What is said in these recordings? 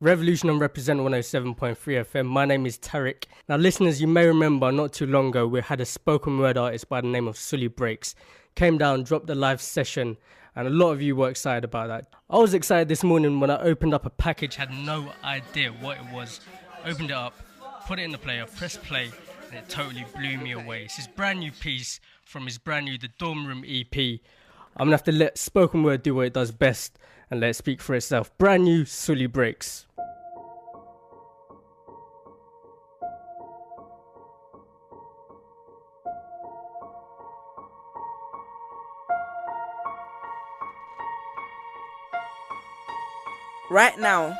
Revolution and Represent 107.3 FM. My name is Tariq. Now, listeners, you may remember not too long ago we had a spoken word artist by the name of SuliBreezy. Came down, dropped a live session, and a lot of you were excited about that. I was excited this morning when I opened up a package, had no idea what it was. Opened it up, put it in the player, pressed play, and it totally blew me away. It's his brand new piece from his brand new The Dorm Room EP. I'm going to have to let spoken word do what it does best and let it speak for itself. Brand new SuliBreezy. Right now,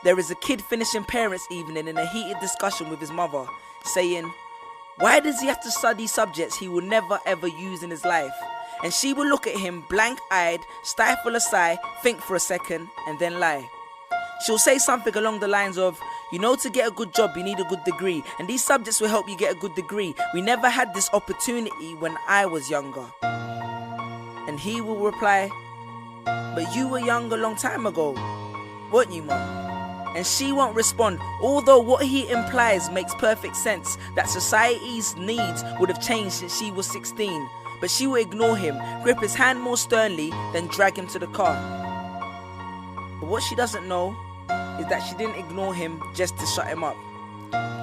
there is a kid finishing parents' evening in a heated discussion with his mother, saying, why does he have to study subjects he will never ever use in his life? And she will look at him blank-eyed, stifle a sigh, think for a second, and then lie. She'll say something along the lines of, you know, to get a good job you need a good degree, and these subjects will help you get a good degree. We never had this opportunity when I was younger. And he will reply, but you were young a long time ago, weren't you, Mum? And she won't respond, although what he implies makes perfect sense, that society's needs would have changed since she was 16. But she will ignore him, grip his hand more sternly, then drag him to the car. But what she doesn't know is that she didn't ignore him just to shut him up.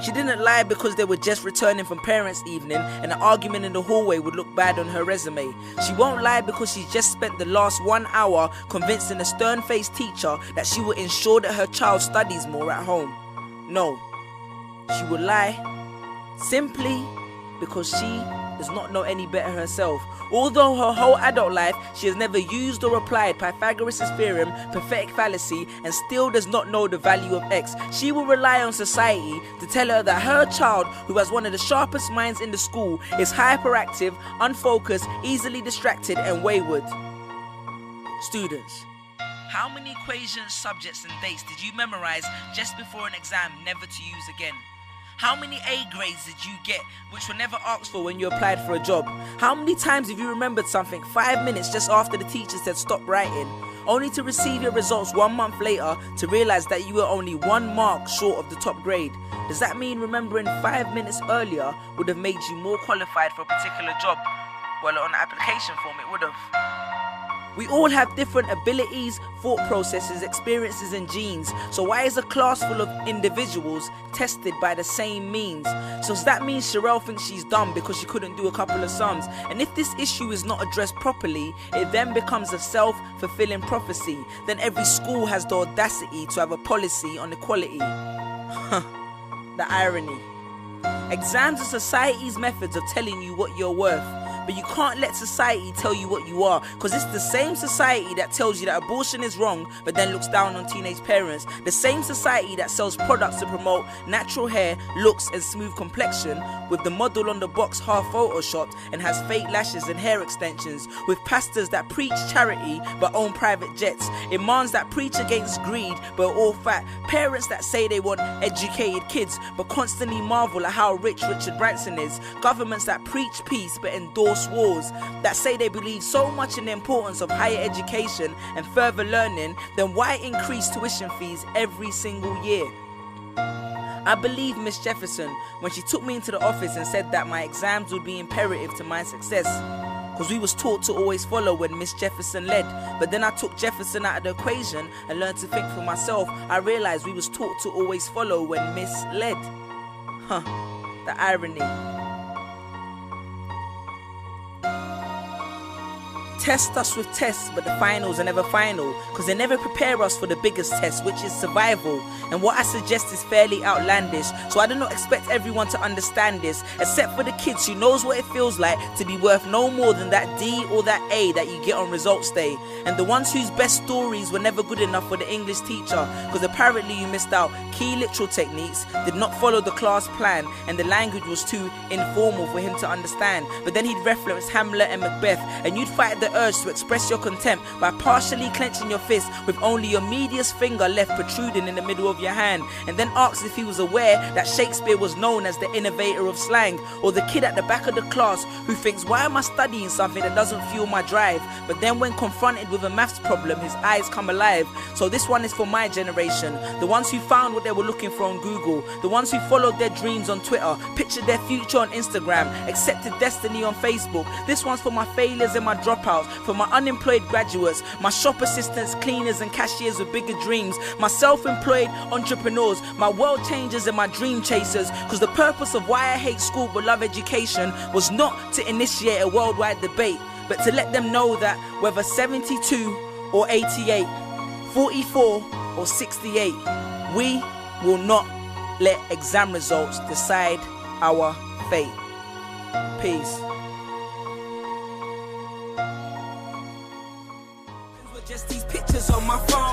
She didn't lie because they were just returning from parents' evening and an argument in the hallway would look bad on her resume. She won't lie because she's just spent the last 1 hour convincing a stern-faced teacher that she will ensure that her child studies more at home. No, she will lie simply because she does not know any better herself. Although her whole adult life she has never used or applied Pythagoras' theorem, pathetic fallacy, and still does not know the value of x, she will rely on society to tell her that her child, who has one of the sharpest minds in the school, is hyperactive, unfocused, easily distracted, and wayward. Students, how many equations, subjects, and dates did you memorize just before an exam never to use again? How many A grades did you get which were never asked for when you applied for a job? How many times have you remembered something 5 minutes just after the teacher said stop writing, only to receive your results 1 month later to realize that you were only 1 mark short of the top grade? Does that mean remembering 5 minutes earlier would have made you more qualified for a particular job? Well, on the application form it would have. We all have different abilities, thought processes, experiences and genes. So why is a class full of individuals tested by the same means? So does that mean Sherelle thinks she's dumb because she couldn't do a couple of sums? And if this issue is not addressed properly, it then becomes a self-fulfilling prophecy. Then every school has the audacity to have a policy on equality. The irony. Exams are society's methods of telling you what you're worth. But you can't let society tell you what you are, because it's the same society that tells you that abortion is wrong but then looks down on teenage parents. The same society that sells products to promote natural hair, looks and smooth complexion, with the model on the box half photoshopped and has fake lashes and hair extensions, with pastors that preach charity but own private jets, imams that preach against greed but are all fat, parents that say they want educated kids but constantly marvel at how rich Richard Branson is, governments that preach peace but endorse wars, that say they believe so much in the importance of higher education and further learning, then why increase tuition fees every single year? I believe Miss Jefferson when she took me into the office and said that my exams would be imperative to my success, because we was taught to always follow when Miss Jefferson led. But then I took Jefferson out of the equation and learned to think for myself. I realized we was taught to always follow when Miss led. The irony. Test us with tests, but the finals are never final, because they never prepare us for the biggest test, which is survival. And what I suggest is fairly outlandish, so I do not expect everyone to understand this, except for the kids who knows what it feels like to be worth no more than that D or that A that you get on results day, and the ones whose best stories were never good enough for the English teacher, because apparently you missed out key literal techniques, did not follow the class plan, and the language was too informal for him to understand. But then he'd reference Hamlet and Macbeth, and you'd fight the urge to express your contempt by partially clenching your fist with only your medius finger left protruding in the middle of your hand, and then asks if he was aware that Shakespeare was known as the innovator of slang, or the kid at the back of the class who thinks, why am I studying something that doesn't fuel my drive? But then when confronted with a maths problem, his eyes come alive. So this one is for my generation, the ones who found what they were looking for on Google, the ones who followed their dreams on Twitter, pictured their future on Instagram, accepted destiny on Facebook. This one's for my failures and my dropouts, for my unemployed graduates, my shop assistants, cleaners and cashiers with bigger dreams, my self-employed entrepreneurs, my world changers and my dream chasers. Because the purpose of why I hate school but love education was not to initiate a worldwide debate, but to let them know that whether 72 or 88, 44 or 68, we will not let exam results decide our fate. Peace. Just these pictures on my phone.